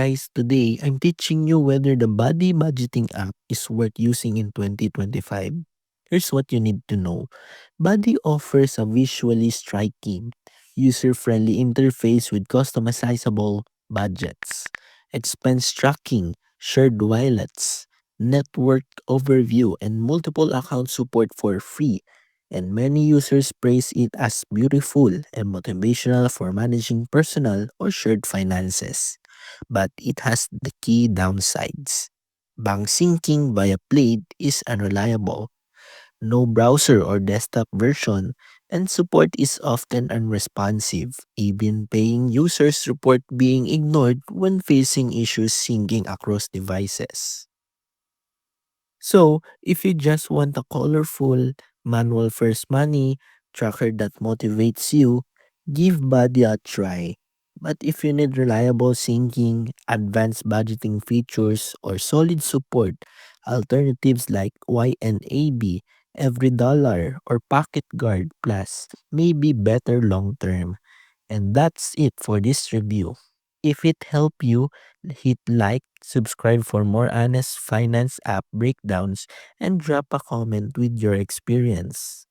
Guys, today I'm teaching you whether the Buddy budgeting app is worth using in 2025. Here's what you need to know. Buddy offers a visually striking, user-friendly interface with customizable budgets, expense tracking, shared wallets, network overview, and multiple account support for free. And many users praise it as beautiful and motivational for managing personal or shared finances, but it has the key downsides. Bank syncing via Plate is unreliable, no browser or desktop version, and support is often unresponsive. Even paying users report being ignored when facing issues syncing across devices. So, if you just want a colorful, manual first money tracker that motivates you, give Buddy a try. But if you need reliable syncing, advanced budgeting features, or solid support, alternatives like YNAB, Every Dollar, or Pocket Guard Plus may be better long term. And that's it for this review. If it helped you, hit like, subscribe for more honest finance app breakdowns, and drop a comment with your experience.